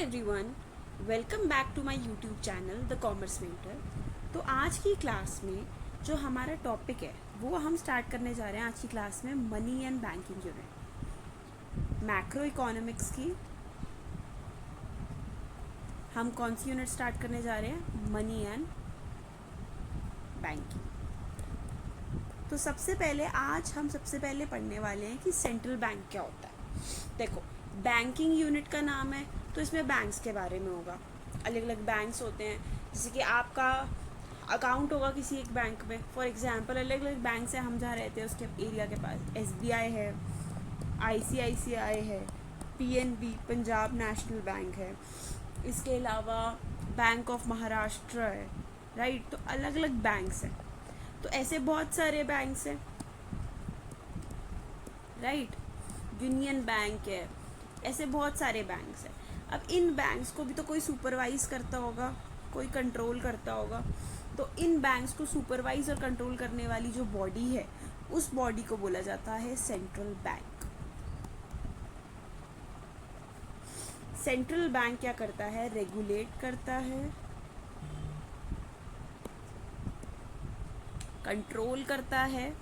Everyone, welcome back to my YouTube channel the commerce mentor. तो आज की class में जो हमारा टॉपिक है वो हम स्टार्ट करने जा रहे हैं। आज की क्लास में money and banking unit, macro economics की हम कौन सी यूनिट स्टार्ट करने जा रहे हैं? Money and banking. तो सबसे पहले पढ़ने वाले हैं कि सेंट्रल बैंक क्या होता है। देखो, बैंकिंग यूनिट का नाम है तो इसमें बैंक्स के बारे में होगा। अलग अलग बैंक्स होते हैं, जैसे कि आपका अकाउंट होगा किसी एक बैंक में। फॉर एग्जांपल अलग अलग बैंक्स हैं, हम जहाँ रहते हैं उसके एरिया के पास एसबीआई है, आईसीआईसीआई है, पीएनबी पंजाब नेशनल बैंक है, इसके अलावा बैंक ऑफ महाराष्ट्र है, राइट। तो अलग अलग बैंक्स हैं। तो ऐसे बहुत सारे बैंक्स हैं, राइट। यूनियन बैंक है, ऐसे बहुत सारे बैंक्स हैं। अब इन बैंक्स को भी तो कोई सुपरवाइज करता होगा, कोई कंट्रोल करता होगा। तो इन बैंक्स को सुपरवाइज और कंट्रोल करने वाली जो बॉडी है उस बॉडी को बोला जाता है सेंट्रल बैंक। सेंट्रल बैंक क्या करता है? रेगुलेट करता है, कंट्रोल करता है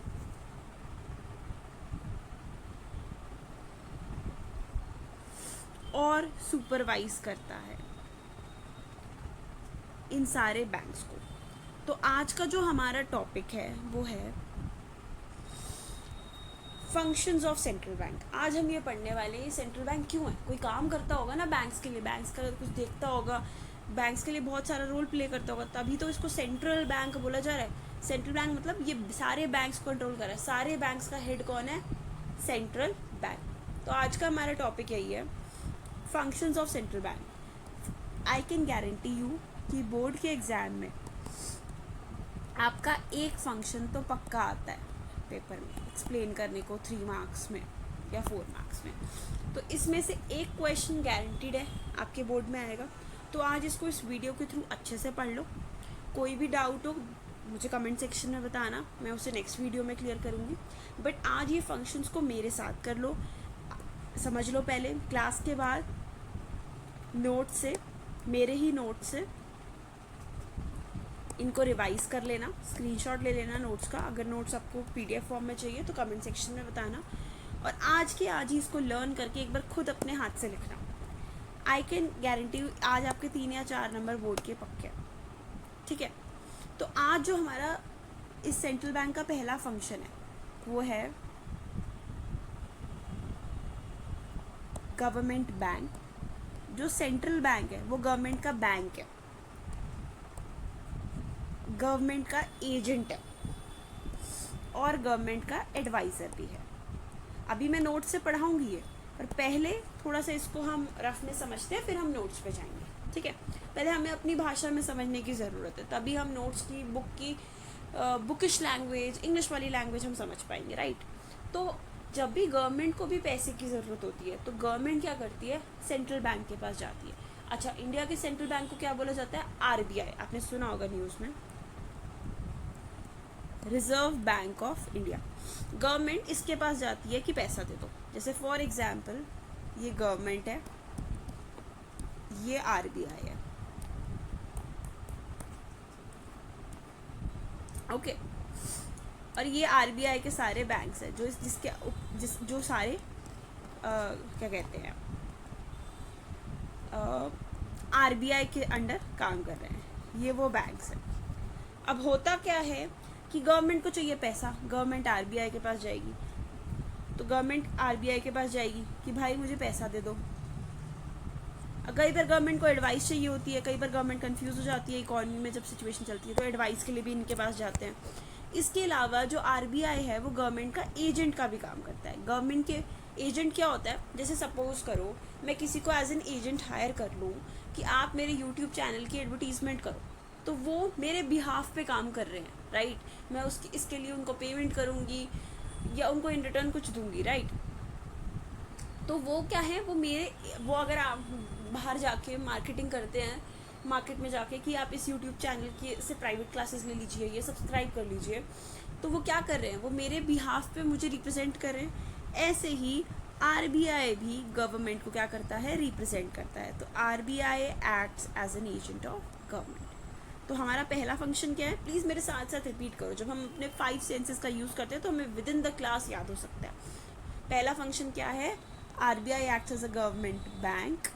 और सुपरवाइज करता है इन सारे बैंक्स को। तो आज का जो हमारा टॉपिक है वो है फंक्शंस ऑफ सेंट्रल बैंक। आज हम ये पढ़ने वाले हैं सेंट्रल बैंक क्यों है। कोई काम करता होगा ना बैंक्स के लिए, बैंक्स का कुछ देखता होगा, बैंक्स के लिए बहुत सारा रोल प्ले करता होगा, तभी तो इसको सेंट्रल बैंक बोला जा रहा है। सेंट्रल बैंक मतलब ये सारे बैंक्स को कंट्रोल कर रहा है। सारे बैंक्स का हेड कौन है? Central bank. तो आज का हमारा टॉपिक यही है, functions of central bank. I can guarantee you कि बोर्ड के एग्जाम में आपका एक फंक्शन तो पक्का आता है पेपर में एक्सप्लेन करने को, 3 मार्क्स में या 4 मार्क्स में। तो इसमें से एक क्वेश्चन गारंटीड है आपके बोर्ड में आएगा। तो आज इसको इस वीडियो के थ्रू अच्छे से पढ़ लो। कोई भी डाउट हो मुझे कमेंट सेक्शन में बताना, मैं उसे नेक्स्ट वीडियो में क्लियर करूँगी। बट आज ये फंक्शंस को मेरे साथ कर लो, समझ लो। पहले क्लास के बाद नोट से, मेरे ही नोट से इनको रिवाइज कर लेना, स्क्रीनशॉट ले लेना नोट्स का। अगर नोट्स आपको पीडीएफ फॉर्म में चाहिए तो कमेंट सेक्शन में बताना, और आज ही इसको लर्न करके एक बार खुद अपने हाथ से लिखना। आई कैन गारंटी यू आज आपके 3 या 4 नंबर बोर्ड के पक्के, ठीक है। तो आज जो हमारा इस सेंट्रल बैंक का पहला फंक्शन है वो है गवर्नमेंट बैंक। जो सेंट्रल बैंक है वो गवर्नमेंट का बैंक है, गवर्नमेंट का एजेंट है और गवर्नमेंट का एडवाइज़र भी है। अभी मैं नोट्स से पढ़ाऊंगी ये, पर पहले थोड़ा सा इसको हम रफ में समझते हैं, फिर हम नोट्स पे जाएंगे, ठीक है। पहले हमें अपनी भाषा में समझने की ज़रूरत है, तभी हम नोट्स की बुकिश लैंग्वेज, इंग्लिश वाली लैंग्वेज हम समझ पाएंगे, राइट। तो जब भी गवर्नमेंट को भी पैसे की ज़रूरत होती है तो गवर्नमेंट क्या करती है? सेंट्रल बैंक के पास जाती है। अच्छा, इंडिया के सेंट्रल बैंक को क्या बोला जाता है? आरबीआई। आपने सुना होगा न्यूज़ में, reserve bank of India. Government इसके पास जाती है कि पैसा दे दो। जैसे फॉर एग्जांपल ये गवर्नमेंट है, ये आरबीआई है, ओके। और ये आरबीआई के सारे बैंक्स हैं जो सारे क्या कहते हैं, आरबीआई के अंडर काम कर रहे हैं। ये वो बैंक्स हैं। अब होता क्या है कि गवर्नमेंट को चाहिए पैसा, गवर्नमेंट आरबीआई के पास जाएगी। तो गवर्नमेंट आरबीआई के पास जाएगी कि भाई मुझे पैसा दे दो। कई बार गवर्नमेंट को एडवाइस चाहिए होती है, कई बार गवर्नमेंट कंफ्यूज हो जाती है इकोनॉमी में जब सिचुएशन चलती है, तो एडवाइस के लिए भी इनके पास जाते हैं। इसके अलावा जो आरबीआई है वो गवर्नमेंट का एजेंट का भी काम करता है। गवर्नमेंट के एजेंट क्या होता है? जैसे सपोज करो मैं किसी को एज एन एजेंट हायर कर लूँ कि आप मेरे यूट्यूब चैनल की एडवर्टीजमेंट करो, तो वो मेरे बिहाफ पे काम कर रहे हैं, राइट। मैं इसके लिए उनको पेमेंट करूँगी या उनको इन रिटर्न कुछ दूंगी, राइट। तो वो क्या है, वो अगर आप बाहर जाके मार्केटिंग करते हैं, मार्केट में जाके कि आप इस यूट्यूब चैनल की से प्राइवेट क्लासेस ले लीजिए, ये सब्सक्राइब कर लीजिए, तो वो क्या कर रहे हैं? वो मेरे बिहाफ पे मुझे रिप्रेजेंट कर रहे हैं। ऐसे ही आरबीआई भी गवर्नमेंट को क्या करता है, रिप्रेजेंट करता है। तो RBI acts as an agent of government. तो हमारा पहला फंक्शन क्या है, प्लीज़ मेरे साथ साथ रिपीट करो। जब हम अपने 5 सेंसेस का यूज़ करते हैं तो हमें विद इन द क्लास याद हो सकता है। पहला फंक्शन क्या है, RBI acts as a government bank,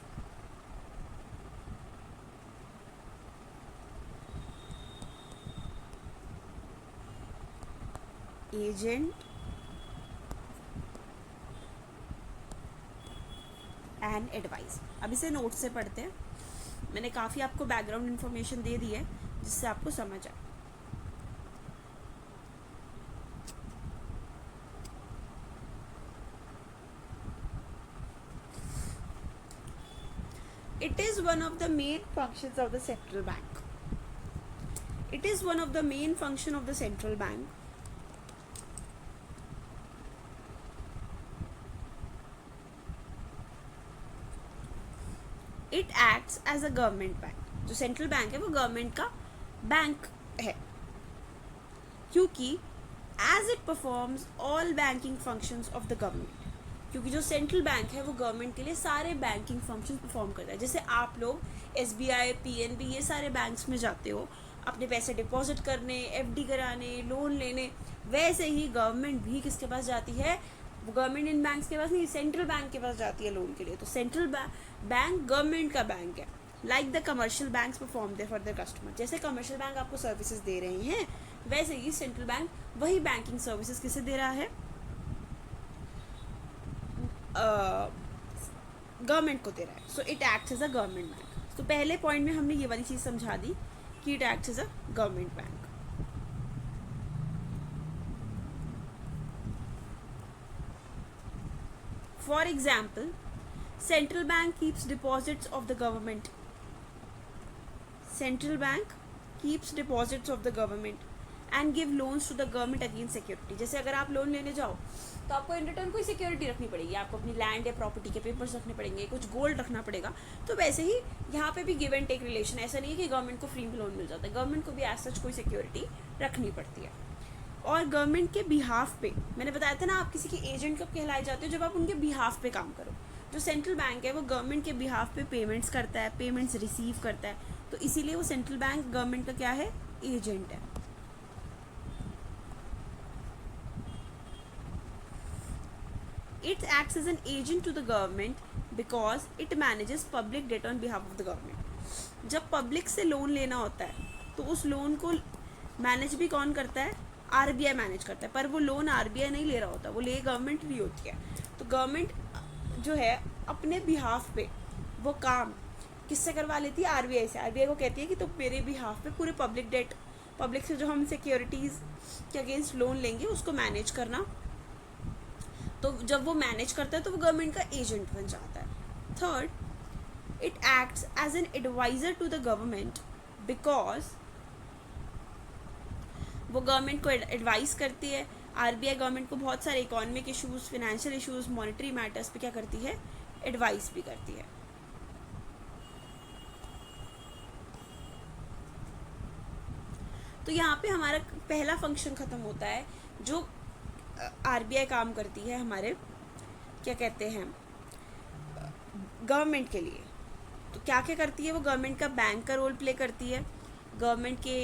agent and advice. अब इसे नोट से पढ़ते हैं। मैंने काफ़ी आपको बैकग्राउंड इन्फॉर्मेशन दे दी है जिससे आपको समझ आए। It is one of the main functions of the central bank. It is one of the main function of the central bank. It acts as a government bank. जो सेंट्रल बैंक है वो government का bank है, क्योंकि as it performs all banking functions of the government. क्योंकि जो central bank है वो गवर्नमेंट के लिए सारे बैंकिंग फंक्शंस परफॉर्म करता है। जैसे आप लोग एसबीआई, पीएनबी, ये सारे बैंक्स में जाते हो अपने पैसे डिपॉजिट करने, एफडी कराने, लोन लेने, वैसे ही गवर्नमेंट भी किसके पास जाती है, वो गवर्नमेंट इन बैंक्स के पास नहीं, सेंट्रल बैंक के पास जाती है लोन के लिए। तो सेंट्रल बैंक गवर्नमेंट का बैंक है। Like the commercial banks perform they for the customer. जैसे कमर्शियल बैंक आपको सर्विसेज दे रहे हैं, वैसे ही सेंट्रल बैंक वही बैंकिंग सर्विसेज किसे दे रहा है, गवर्नमेंट को दे रहा है। So it acts as a government bank. तो पहले पॉइंट में हमने ये वाली चीज़ समझा दी कि it acts as a government bank. For example, central bank keeps deposits of the government. Central bank keeps deposits of the government and give loans to the government against security. जैसे अगर आप लोन लेने जाओ तो आपको in return कोई security रखनी पड़ेगी, आपको अपनी लैंड या प्रॉपर्टी के पेपर्स रखने पड़ेंगे, कुछ गोल्ड रखना पड़ेगा। तो वैसे ही यहाँ पे भी गिव एंड टेक रिलेशन। ऐसा नहीं है कि गवर्नमेंट को फ्री में लोन मिल जाता है, गवर्नमेंट को भी एज सच कोई सिक्योरिटी रखनी पड़ती है। और गवर्नमेंट के बिहाफ पे, मैंने बताया था ना, आप किसी के एजेंट कब कहलाए जाते हो, जब आप उनके बिहाफ पे काम करो। जो सेंट्रल बैंक है वो गवर्नमेंट के बिहाफ पे पेमेंट्स करता है, पेमेंट्स रिसीव करता है, तो इसीलिए वो सेंट्रल बैंक गवर्नमेंट का क्या है, एजेंट है। It acts as an agent to the government because it manages public debt on behalf of the government. जब पब्लिक से लोन लेना होता है तो उस लोन को मैनेज भी कौन करता है, आरबीआई मैनेज करता है। पर वो लोन आरबीआई नहीं ले रहा होता, वो ले गवर्नमेंट रही होती है। तो गवर्नमेंट जो है अपने बिहाफ पे वो काम किससे करवा लेती है, आरबीआई से। आरबीआई को कहती है कि तुम मेरे बिहाफ पे पूरे पब्लिक डेट, पब्लिक से जो हम सिक्योरिटीज़ के अगेंस्ट लोन लेंगे उसको मैनेज करना। तो जब वो मैनेज करता है तो वो गवर्नमेंट का एजेंट बन जाता है। Third, it acts as an adviser to the government because वो गवर्नमेंट को एडवाइस करती है। आरबीआई गवर्नमेंट को बहुत सारे economic issues, financial issues, monetary matters पे क्या करती है, एडवाइस भी करती है। तो यहाँ पे हमारा पहला फंक्शन खत्म होता है जो आरबीआई काम करती है हमारे, क्या कहते हैं, गवर्नमेंट के लिए। तो क्या क्या करती है वो, गवर्नमेंट का बैंक का रोल प्ले करती है, गवर्नमेंट के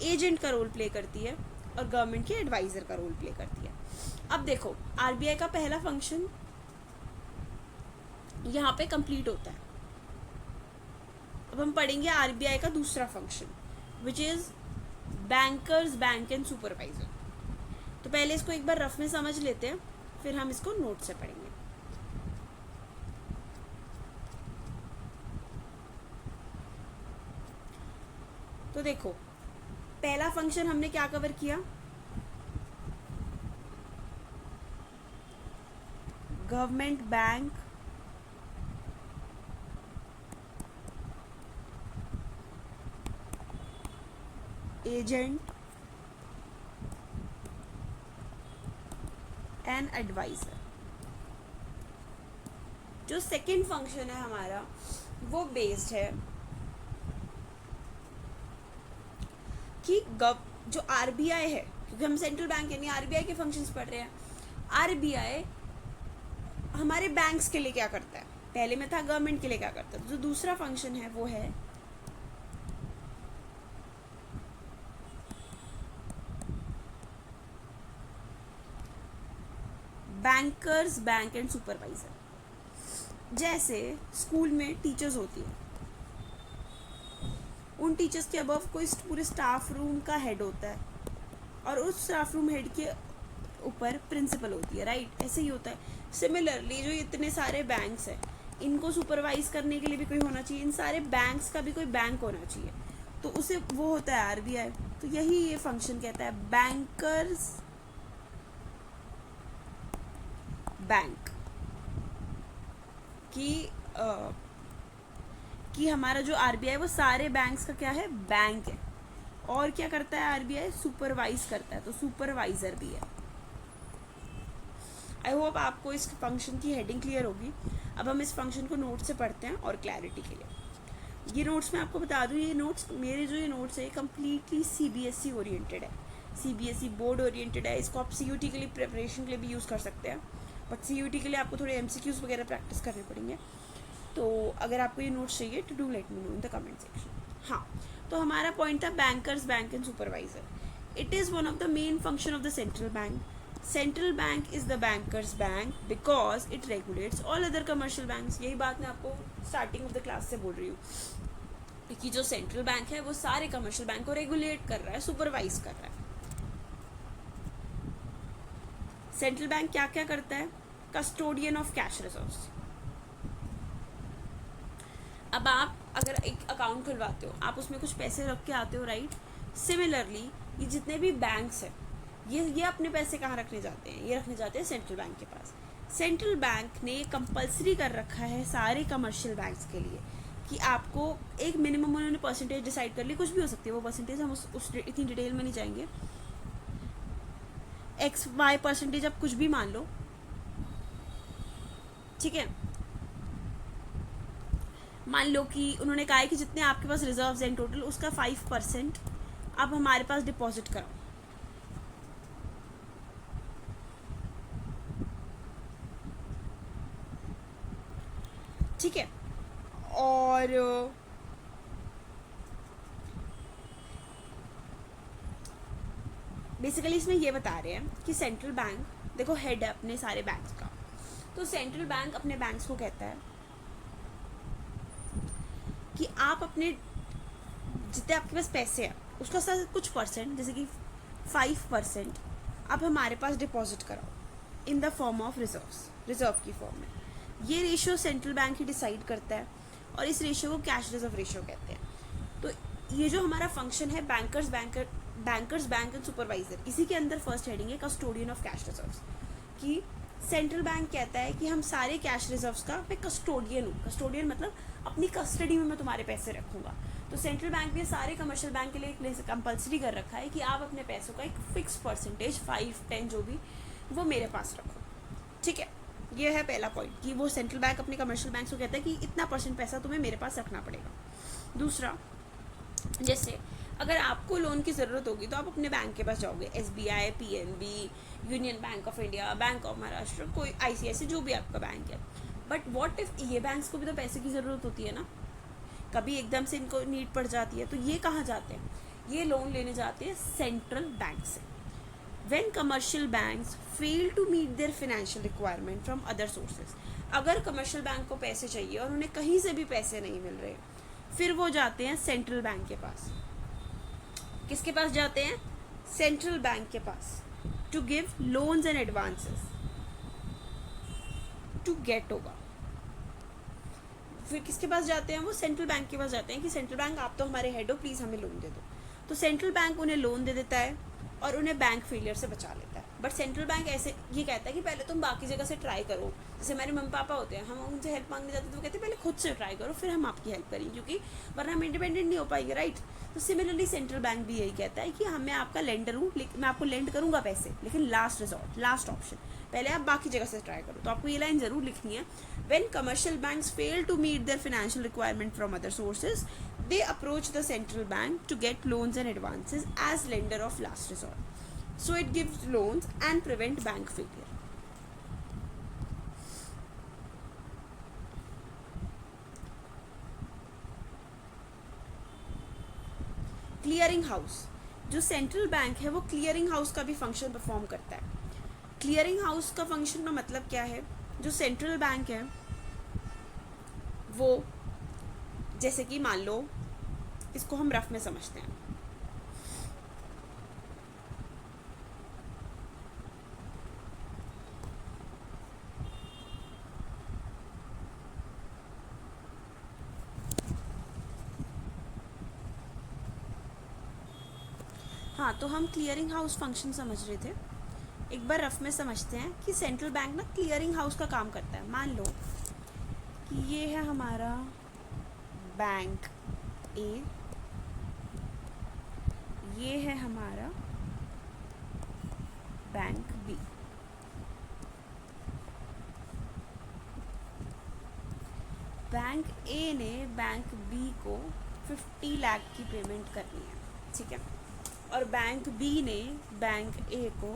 एजेंट का रोल प्ले करती है और गवर्नमेंट के एडवाइज़र का रोल प्ले करती है। अब देखो, आरबीआई का पहला फंक्शन यहाँ पे कंप्लीट होता है। अब हम पढ़ेंगे आरबीआई का दूसरा function which is bankers bank and supervisor. तो पहले इसको एक बार रफ में समझ लेते हैं, फिर हम इसको नोट से पढ़ेंगे। तो देखो, पहला फंक्शन हमने क्या कवर किया, government bank agent and adviser. जो सेकंड फंक्शन है हमारा वो बेस्ड है कि जो आरबीआई है, क्योंकि हम सेंट्रल बैंक यानी आरबीआई के फंक्शंस पढ़ रहे हैं, आरबीआई हमारे बैंक्स के लिए क्या करता है, पहले में था गवर्नमेंट के लिए क्या करता है, जो दूसरा फंक्शन है वो है बैंकर्स बैंक एंड सुपरवाइजर। जैसे स्कूल में टीचर्स होती है, उन टीचर्स के अबव कोई पूरे स्टाफ रूम का हेड होता है, और उस स्टाफ रूम हेड के ऊपर प्रिंसिपल होती है, राइट। ऐसे ही होता है। सिमिलरली जो इतने सारे बैंक्स हैं, इनको सुपरवाइज करने के लिए भी कोई होना चाहिए, इन सारे बैंक्स का भी कोई बैंक होना चाहिए, तो उसे वो होता है आरबीआई। तो यही ये फंक्शन कहता है, बैंकर्स बैंक कि हमारा जो आरबीआई वो सारे बैंक्स का क्या है, बैंक है। और क्या करता है आरबीआई, सुपरवाइज करता है, तो सुपरवाइजर भी है। आई होप आपको इस फंक्शन की हेडिंग क्लियर होगी। अब हम इस फंक्शन को नोट से पढ़ते हैं और क्लैरिटी के लिए। ये नोट्स मैं आपको बता दूं, ये नोट्स मेरे जो ये नोट्स है कम्प्लीटली सीबीएसई ओरिएंटेड है, सीबीएसई बोर्ड ओरिएंटेड है। इसको आप सीयूटी के लिए प्रिपरेशन के लिए भी यूज़ कर सकते हैं, बट सीयूटी के लिए आपको थोड़े एमसीक्यूज वगैरह प्रैक्टिस करने पड़ेंगे। तो अगर आपको ये नोट्स चाहिए तो do let me know in the comment section. हाँ, तो हमारा पॉइंट था bankers bank and supervisor. It is one of the main function of the central bank. Central bank is the bankers bank because it regulates all other commercial banks. यही बात मैं आपको starting of the class से बोल रही हूँ कि जो सेंट्रल बैंक है वो सारे कमर्शियल बैंक को रेगुलेट कर रहा है, सुपरवाइज कर रहा है। सेंट्रल बैंक क्या क्या करता है, कस्टोडियन ऑफ कैश रिजर्व्स। अब आप अगर एक अकाउंट खुलवाते हो, आप उसमें कुछ पैसे रख के आते हो, राइट। सिमिलरली ये जितने भी बैंक्स हैं, ये अपने पैसे कहाँ रखने जाते हैं, ये रखने जाते हैं सेंट्रल बैंक के पास। सेंट्रल बैंक ने कंपलसरी कर रखा है सारे कमर्शियल बैंक्स के लिए कि आपको एक मिनिमम, उन्होंने परसेंटेज डिसाइड कर ली, कुछ भी हो सकती है वो परसेंटेज, हम उस इतनी डिटेल में नहीं जाएंगे। XY% आप कुछ भी मान लो, ठीक है। मान लो कि उन्होंने कहा है कि जितने आपके पास रिजर्व्स हैं टोटल, उसका 5% आप हमारे पास डिपॉजिट कराओ। ठीक है। और बेसिकली इसमें ये बता रहे हैं कि सेंट्रल बैंक देखो हेड है अपने सारे बैंक्स का, तो सेंट्रल बैंक अपने बैंक्स को कहता है कि आप अपने जितने आपके पास पैसे हैं उसका सर कुछ परसेंट, जैसे कि 5% आप हमारे पास डिपॉजिट कराओ in the form of reserve की फॉर्म में। ये रेशियो सेंट्रल बैंक ही डिसाइड करता है, और इस रेशियो को कैश रिजर्व रेशियो कहते हैं। तो ये जो हमारा फंक्शन है बैंकर्स बैंक एंड सुपरवाइजर, इसी के अंदर फर्स्ट हेडिंग है कस्टोडियन ऑफ कैश रिजर्व्स, कि सेंट्रल बैंक कहता है कि हम सारे कैश रिजर्व्स का मैं कस्टोडियन हूँ। कस्टोडियन मतलब अपनी कस्टडी में मैं तुम्हारे पैसे रखूँगा। तो सेंट्रल बैंक ने सारे कमर्शियल बैंक के लिए कंपलसरी कर रखा है कि आप अपने पैसों का एक फिक्स परसेंटेज 5-10 जो भी वो मेरे पास रखो, ठीक है। ये है पहला पॉइंट कि वो सेंट्रल बैंक अपने कमर्शियल बैंक को कहता है कि इतना % पैसा तुम्हें मेरे पास रखना पड़ेगा। दूसरा, जैसे अगर आपको लोन की ज़रूरत होगी तो आप अपने बैंक के पास जाओगे, SBI, PNB, union bank of India, bank of Maharashtra, कोई ICICI, जो भी आपका बैंक है। बट व्हाट इफ ये बैंक्स को भी तो पैसे की ज़रूरत होती है ना, कभी एकदम से इनको नीड पड़ जाती है, तो ये कहाँ जाते हैं, ये लोन लेने जाते हैं सेंट्रल बैंक से। When commercial banks fail to meet their financial requirement from other sources, अगर कमर्शियल बैंक को पैसे चाहिए और उन्हें कहीं से भी पैसे नहीं मिल रहे, फिर वो जाते हैं सेंट्रल बैंक के पास। किसके पास जाते हैं, सेंट्रल बैंक के पास, to give loans and advances to get होगा। फिर किसके पास जाते हैं, वो सेंट्रल बैंक के पास जाते हैं कि सेंट्रल बैंक आप तो हमारे हेड हो, प्लीज़ हमें लोन दे दो। तो सेंट्रल बैंक उन्हें लोन दे देता है और उन्हें बैंक फेलियर से बचा लेता है। बट सेंट्रल बैंक ऐसे ये कहता है कि पहले तुम बाकी जगह से ट्राई करो। जैसे हमारे मम्मी पापा होते हैं, हम उनसे हेल्प मांगने जाते हैं तो वो कहते हैं पहले खुद से ट्राई करो, फिर हम आपकी हेल्प करेंगे, क्योंकि वरना हम इंडिपेंडेंट नहीं हो पाएंगे, राइट। तो सिमिलरली सेंट्रल बैंक भी यही कहता है कि मैं आपका लेंडर हूँ, मैं आपको लेंड करूँगा पैसे, लेकिन लास्ट रिजॉर्ट, लास्ट ऑप्शन, पहले आप बाकी जगह से ट्राई करो। तो आपको ये लाइन ज़रूर लिखनी है, when commercial banks fail to meet their financial requirement from other sources, they approach the central bank to get loans and advances as lender of last resort. So it gives loans and prevent bank failure. Clearing house, जो central bank है वो clearing house का भी function perform करता है। Clearing house का function का मतलब क्या है, जो सेंट्रल बैंक है वो, जैसे कि मान लो इसको हम रफ में समझते हैं, हाँ तो हम क्लियरिंग हाउस फंक्शन समझ रहे थे, एक बार रफ में समझते हैं कि सेंट्रल बैंक ना क्लियरिंग हाउस का काम करता है। मान लो कि ये है हमारा बैंक ए, ये है हमारा बैंक बी। बैंक ए ने बैंक बी को 50 लाख की पेमेंट करनी है, ठीक है, और बैंक बी ने बैंक ए को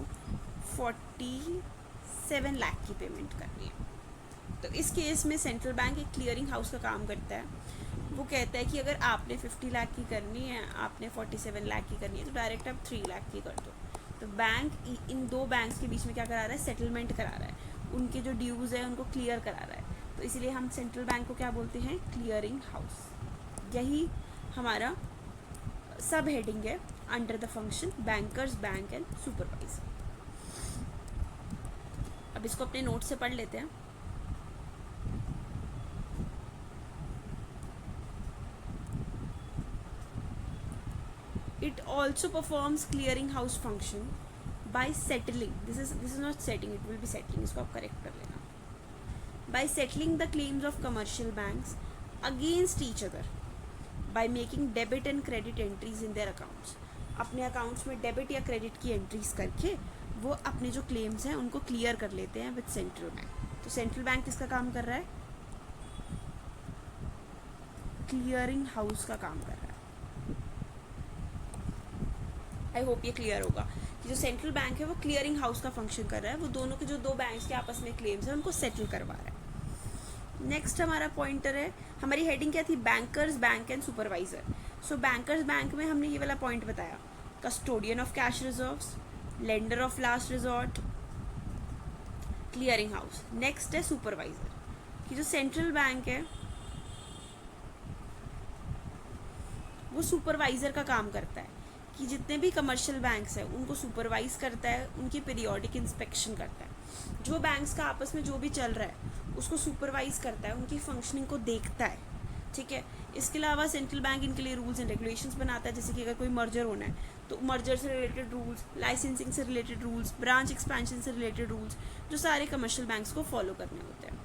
47 लाख की पेमेंट करनी है। तो इस केस में सेंट्रल बैंक एक क्लियरिंग हाउस का काम करता है। वो कहता है कि अगर आपने 50 लाख की करनी है, आपने 47 लाख की करनी है, तो डायरेक्ट आप 3 लाख की कर दो। तो बैंक इन दो बैंक्स के बीच में क्या करा रहा है, सेटलमेंट करा रहा है, उनके जो ड्यूज़ है उनको क्लियर करा रहा है। तो इसीलिए हम सेंट्रल बैंक को क्या बोलते हैं, क्लियरिंग हाउस। यही हमारा सब हेडिंग है under the function bankers bank and supervisor. अब इसको अपने नोट से पढ़ लेते हैं। It also performs clearing house function by settling, this is not setting, it will be settling, इसको आप करेक्ट कर लेना, by settling the claims of commercial banks against each other by making debit and credit entries in their accounts। अपने accounts में debit या credit की entries करके वो अपने जो क्लेम्स हैं उनको क्लियर कर लेते हैं विद सेंट्रल बैंक। तो सेंट्रल बैंक किसका काम कर रहा है, क्लियरिंग हाउस का काम कर रहा है। आई होप ये क्लियर होगा कि जो सेंट्रल बैंक है वो क्लियरिंग हाउस का फंक्शन कर रहा है, वो दोनों के जो दो बैंक्स के आपस में क्लेम्स हैं उनको सेटल करवा रहा है। नेक्स्ट हमारा पॉइंटर है, हमारी हेडिंग क्या थी, bankers bank and supervisor. So bankers bank में हमने ये वाला पॉइंट बताया, custodian of cash reserves, lender of last resort, clearing house. Next है सुपरवाइजर, कि जो सेंट्रल बैंक है वो सुपरवाइजर का काम करता है, कि जितने भी कमर्शियल बैंक्स हैं उनको सुपरवाइज करता है, उनकी पीरियोडिक इंस्पेक्शन करता है, जो बैंक्स का आपस में जो भी चल रहा है उसको सुपरवाइज करता है, उनकी फंक्शनिंग को देखता है, ठीक है। इसके अलावा सेंट्रल बैंक इनके लिए रूल्स एंड रेगुलेशंस बनाता है, जैसे कि अगर कोई मर्जर होना है तो मर्जर से रिलेटेड रूल्स, लाइसेंसिंग से रिलेटेड रूल्स, ब्रांच एक्सपेंशन से रिलेटेड रूल्स, जो सारे कमर्शियल बैंक्स को फॉलो करने होते हैं।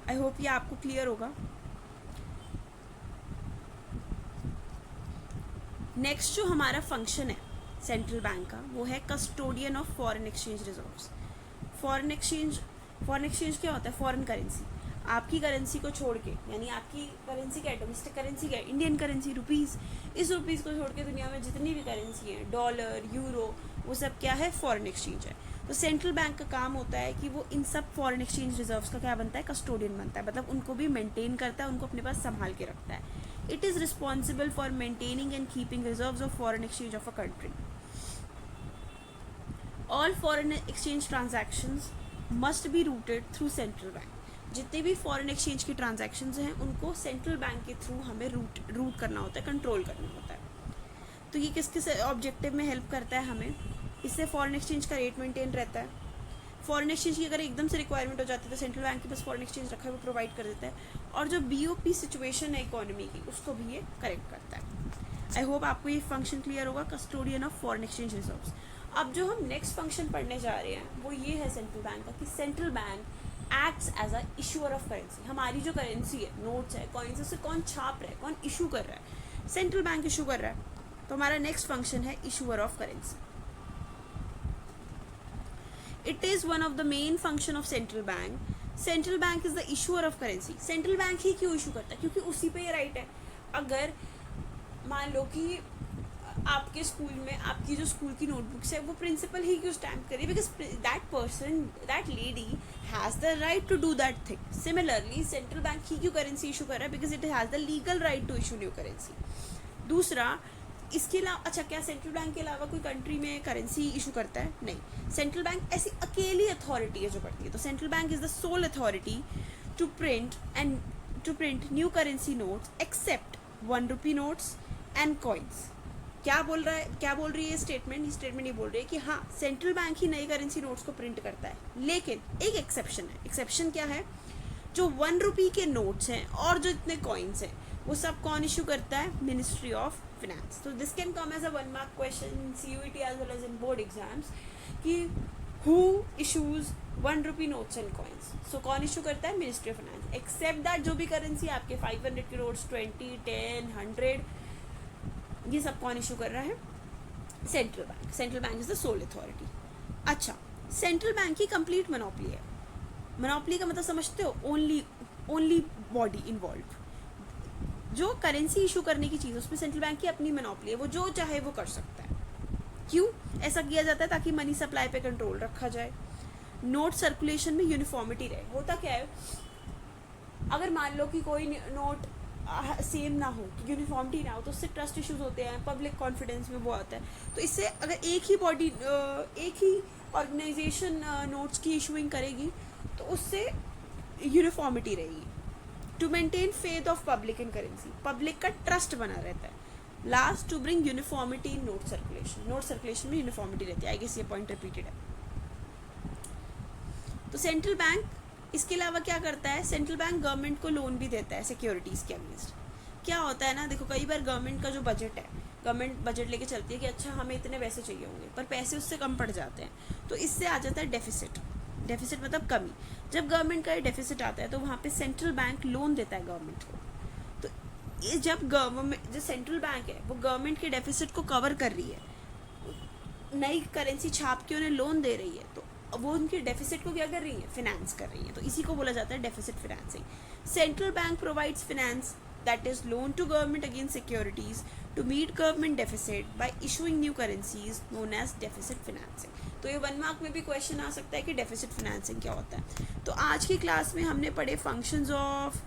आई होप ये आपको क्लियर होगा। नेक्स्ट जो हमारा फंक्शन है सेंट्रल बैंक का वो है custodian of foreign exchange reserves. Foreign exchange क्या होता है, फॉरेन करेंसी, आपकी करेंसी को छोड़ के, यानी आपकी करेंसी क्या है, डोमेस्टिक करेंसी क्या है, इंडियन करेंसी रुपीज़, इस रुपीज़ को छोड़ के दुनिया में जितनी भी करेंसी है, डॉलर, यूरो, वो सब क्या है, फॉरेन एक्सचेंज है। तो सेंट्रल बैंक का काम होता है कि वो इन सब फॉरेन एक्सचेंज रिजर्व्स का क्या बनता है, कस्टोडियन बनता है, मतलब उनको भी मेंटेन करता है, उनको अपने पास संभाल के रखता है। It is responsible for maintaining and keeping reserves of foreign exchange of a country. All foreign exchange transactions must be rooted through central bank. जितने भी फॉरेन एक्सचेंज की ट्रांजैक्शंस हैं उनको सेंट्रल बैंक के थ्रू हमें रूट करना होता है, कंट्रोल करना होता है। तो ये किस किस ऑब्जेक्टिव में हेल्प करता है हमें, इससे फॉरेन एक्सचेंज का रेट मेंटेन रहता है। फॉरेन एक्सचेंज की अगर एकदम से रिक्वायरमेंट हो जाती है तो सेंट्रल बैंक के पास फॉरेन एक्सचेंज रखा है, वो प्रोवाइड कर देता है, और जो BOP सिचुएशन है इकोनॉमी की उसको भी ये करेक्ट करता है। आई होप आपको ये फंक्शन क्लियर होगा, custodian of foreign exchange reserves. अब जो हम नेक्स्ट फंक्शन पढ़ने जा रहे हैं वो ये है सेंट्रल बैंक का, कि central bank acts as a issuer of currency. हमारी जो करेंसी है, नोट्स है, कॉइन्स, उसे कौन छाप रहा है, कौन इशू कर रहा है, सेंट्रल बैंक इशू कर रहा है। तो हमारा नेक्स्ट फंक्शन है issuer of currency. It is one of the main function of central bank. Central bank is the issuer of currency. Central bank ही क्यों इशू करता है, क्योंकि उसी पे ये राइट है। अगर मान लो कि आपके स्कूल में आपकी जो स्कूल की नोटबुक्स है वो प्रिंसिपल ही क्यों स्टैम्प करिए, because that person that lady has the right to do that thing. Similarly central bank ही क्यों करेंसी इशू कर रहा है, because it has the legal right to issue new currency. दूसरा, इसके अलावा अच्छा क्या सेंट्रल बैंक के अलावा कोई कंट्री में करेंसी इशू करता है? नहीं. सेंट्रल बैंक ऐसी अकेली अथॉरिटी है जो करती है. तो central bank is the sole authority to print new currency notes except 1 rupee notes and coins. क्या बोल रही है ये स्टेटमेंट ये बोल रही है कि हाँ सेंट्रल बैंक ही नई करेंसी नोट्स को प्रिंट करता है, लेकिन एक एक्सेप्शन है. एक्सेप्शन क्या है? जो 1 रुपी के नोट्स हैं और जो इतने कॉइन्स हैं वो सब कौन इशू करता है? Ministry of finance. तो this can come as a 1 mark question in CUET as well as in board exams कि who issues 1 rupee notes and coins. So कौन इशू करता है? Ministry of finance. Except that जो भी currency आपके 500 के notes 20, 10, 100 ये सब कौन इशू कर रहा है? Central bank. Central bank is the sole authority. अच्छा, सेंट्रल बैंक की कंप्लीट मोनोपोली है. मोनोपोली का मतलब समझते हो? Only body involve. जो करेंसी इशू करने की चीज़ उसमें सेंट्रल बैंक की अपनी मोनोपोली है, वो जो चाहे वो कर सकता है. क्यों ऐसा किया जाता है? ताकि मनी सप्लाई पे कंट्रोल रखा जाए, नोट सर्कुलेशन में यूनिफॉर्मिटी रहे. होता क्या है, अगर मान लो कि कोई नोट सेम ना हो, यूनिफॉर्मिटी ना हो, तो उससे ट्रस्ट इश्यूज होते हैं, पब्लिक कॉन्फिडेंस में वो आता है. तो इससे अगर एक ही ऑर्गेनाइजेशन नोट्स की इशूइंग करेगी तो उससे यूनिफॉर्मिटी रहेगी. To maintain faith of public in currency, public का ट्रस्ट बना रहता है. Last, to bring uniformity in note circulation. Note circulation में यूनिफॉर्मिटी रहती है. आई गेस ये पॉइंट रिपीटेड है. तो सेंट्रल बैंक इसके अलावा क्या करता है? सेंट्रल बैंक गवर्नमेंट को लोन भी देता है सिक्योरिटीज़ के अगेंस्ट. क्या होता है ना, देखो कई बार गवर्नमेंट का जो बजट है, गवर्नमेंट बजट लेके चलती है कि अच्छा हमें इतने पैसे चाहिए होंगे, पर पैसे उससे कम पड़ जाते हैं, तो इससे आ जाता है डेफिसिट. डेफिसिट मतलब कमी. जब गवर्नमेंट का डेफिसिट आता है तो वहाँ पे सेंट्रल बैंक लोन देता है गवर्नमेंट को. तो ये जब गवर्नमेंट जो सेंट्रल बैंक है वो गवर्नमेंट के डेफिसिट को कवर कर रही है, नई करेंसी छाप के उन्हें लोन दे रही है, तो वो उनके डेफिसिट को क्या कर रही है? फिनेंस कर रही है. तो इसी को बोला जाता है deficit financing. Central bank provides finance that is loan to government against securities to meet government deficit by issuing new currencies known as deficit financing. तो ये 1 मार्क में भी क्वेश्चन आ सकता है कि डेफिसिट फिनेंसिंग क्या होता है. तो आज की क्लास में हमने पढ़े फंक्शंस ऑफ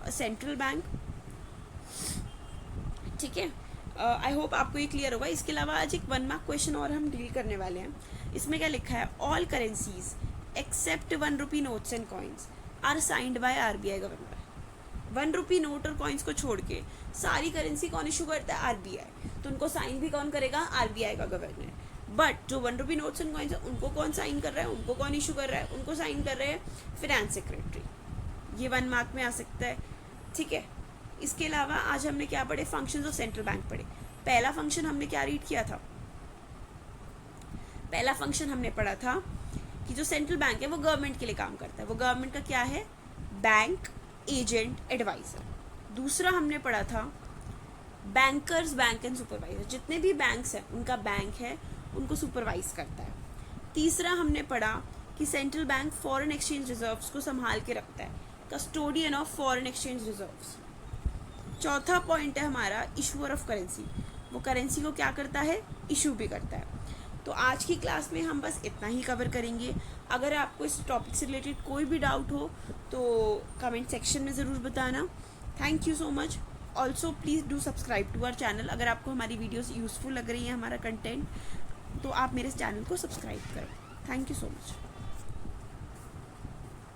सेंट्रल बैंक. ठीक है, आई होप आपको ये क्लियर होगा. इसके अलावा आज एक 1 मार्क क्वेश्चन और हम डील करने वाले हैं. इसमें क्या लिखा है? All currencies except 1 rupee notes and coins are signed by RBI governor. 1 rupee note और कॉइन्स को छोड़ के सारी करेंसी कौन इशू करता है? RBI. तो उनको साइन भी कौन करेगा? RBI का गवर्नर. बट जो 1 रुपी नोट्स एंड कॉइन्स है उनको कौन साइन कर रहा है? उनको कौन इशू कर रहा है? उनको साइन कर रहे हैं फिनेंस सेक्रेटरी. ये 1 मार्क में आ सकता है. ठीक है, इसके अलावा आज हमने क्या पढ़े? फंक्शंस ऑफ सेंट्रल बैंक पढ़े. पहला फंक्शन हमने क्या रीड किया था? पहला फंक्शन हमने पढ़ा था कि जो सेंट्रल बैंक है वो गवर्नमेंट के लिए काम करता है. वो गवर्नमेंट का क्या है? Bank, agent, adviser. दूसरा हमने पढ़ा था बैंकर्स, बैंक एंड सुपरवाइजर. जितने भी बैंक्स हैं उनका बैंक है, उनको सुपरवाइज करता है. तीसरा हमने पढ़ा कि central bank foreign exchange reserves को संभाल के रखता है, custodian of foreign exchange reserves. चौथा पॉइंट है हमारा इशूअर ऑफ करेंसी. वो करेंसी को क्या करता है? इशू भी करता है. तो आज की क्लास में हम बस इतना ही कवर करेंगे. अगर आपको इस टॉपिक से रिलेटेड कोई भी डाउट हो तो कमेंट सेक्शन में ज़रूर बताना. Thank you so much. Also please do subscribe to our channel. अगर आपको हमारी वीडियोस यूज़फुल लग रही है, हमारा कंटेंट, तो आप मेरे चैनल को सब्सक्राइब करें. Thank you so much.